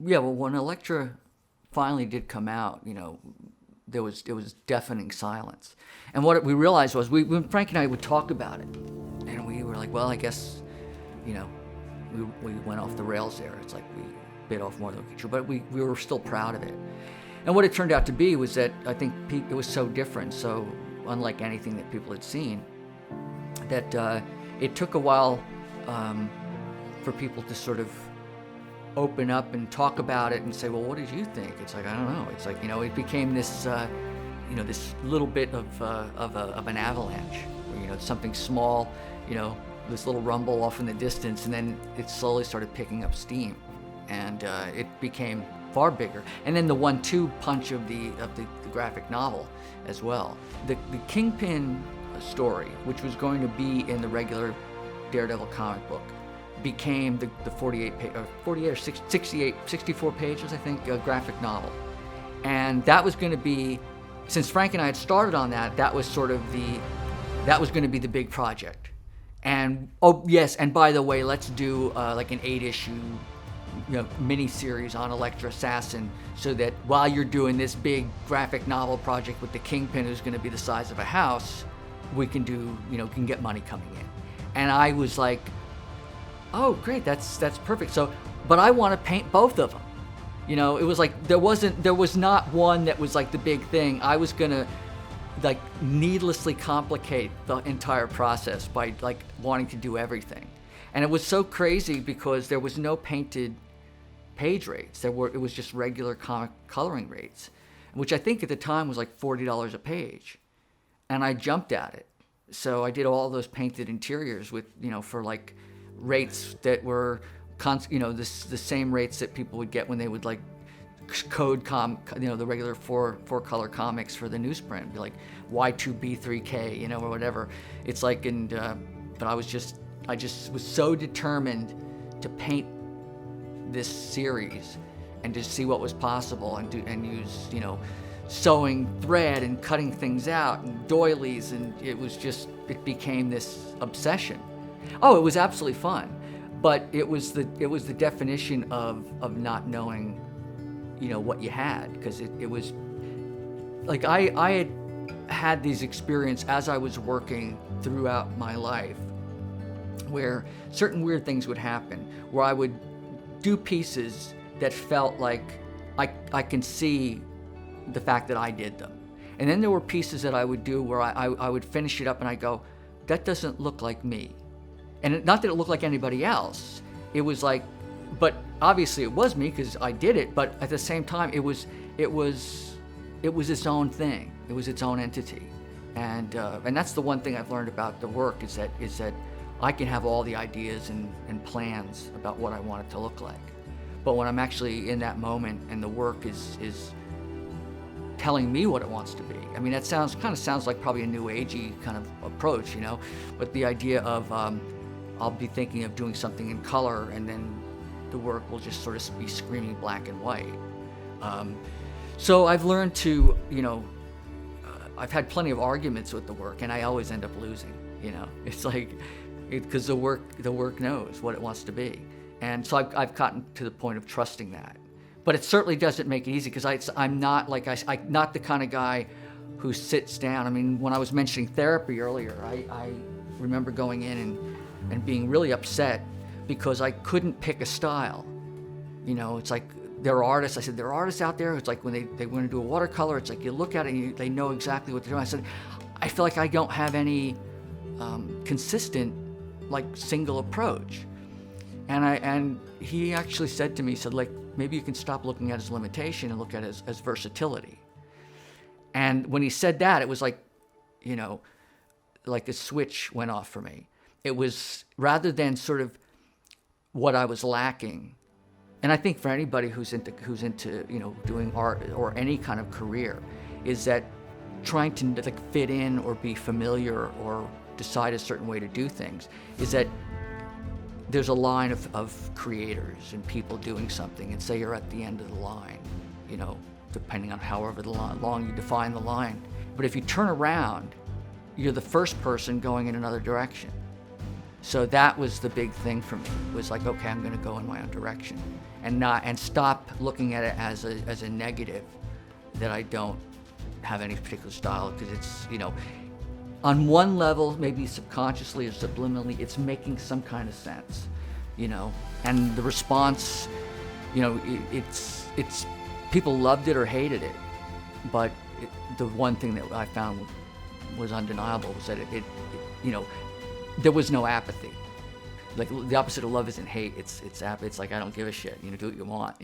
Yeah, well, when Elektra finally did come out, it was deafening silence. And what we realized was, when Frank and I would talk about it, and we were like, well, I guess, you know, we went off the rails there. It's like we bit off more than we could chew, but we were still proud of it. And what it turned out to be was that I think it was so different, so unlike anything that people had seen, that it took a while for people to sort of open up and talk about it and say, well, what did you think? It's like, I don't know. It's like, it became this, this little bit of an avalanche, where, something small, this little rumble off in the distance, and then it slowly started picking up steam, and it became far bigger. And then the 1-2 punch of the graphic novel as well. The Kingpin story, which was going to be in the regular Daredevil comic book, became the 64 pages, I think, graphic novel. And that was going to be, since Frank and I had started on that was sort of that was going to be the big project. And, oh yes, and by the way, let's do like an 8-issue mini-series on Elektra Assassin, so that while you're doing this big graphic novel project with the Kingpin, who's going to be the size of a house, we can do, can get money coming in. And I was like, oh, great, that's perfect. So, but I want to paint both of them. It was like, there was not one that was like the big thing. I was gonna like needlessly complicate the entire process by like wanting to do everything. And it was so crazy because there was no painted page rates. It was just regular comic coloring rates, which I think at the time was like $40 a page. And I jumped at it. So I did all those painted interiors with, for like rates that were, the same rates that people would get when they would like code the regular four color comics for the newsprint, be like Y2B3K, or whatever. It's like, but I just was so determined to paint this series and to see what was possible, and use, sewing thread and cutting things out and doilies, and it became this obsession. Oh, it was absolutely fun, but it was the definition of not knowing, what you had, because it was like I had these experiences as I was working throughout my life, where certain weird things would happen, where I would do pieces that felt like I can see the fact that I did them. And then there were pieces that I would do where I would finish it up and I go, that doesn't look like me. And not that it looked like anybody else. It was like, but obviously it was me because I did it, but at the same time it was its own thing. It was its own entity. And that's the one thing I've learned about the work is that I can have all the ideas and plans about what I want it to look like. But when I'm actually in that moment and the work is telling me what it wants to be. I mean, that kind of sounds like probably a new agey kind of approach, but the idea of I'll be thinking of doing something in color, and then the work will just sort of be screaming black and white. So I've learned to, I've had plenty of arguments with the work, and I always end up losing. It's like, because the work knows what it wants to be, and so I've gotten to the point of trusting that. But it certainly doesn't make it easy, because I'm not like I'm not the kind of guy who sits down. I mean, when I was mentioning therapy earlier, I remember going in and being really upset because I couldn't pick a style. It's like there are artists. I said there are artists out there. It's like when they want to do a watercolor. It's like you look at it and they know exactly what they're doing. I said I feel like I don't have any consistent like single approach. And he actually said to me, he said, like, maybe you can stop looking at his limitation and look at it as versatility. And when he said that, it was like, like a switch went off for me. It was, rather than sort of what I was lacking, and I think for anybody who's into doing art or any kind of career, is that trying to like fit in or be familiar or decide a certain way to do things, is that there's a line of creators and people doing something, and say you're at the end of the line, depending on however long you define the line. But if you turn around, you're the first person going in another direction. So that was the big thing for me, was like, okay, I'm gonna go in my own direction. and stop looking at it as a negative, that I don't have any particular style, because it's, on one level, maybe subconsciously or subliminally, it's making some kind of sense, and the response, it's people loved it or hated it, but the one thing that I found was undeniable was that it there was no apathy. Like, the opposite of love isn't hate. It's like, I don't give a shit. Do what you want.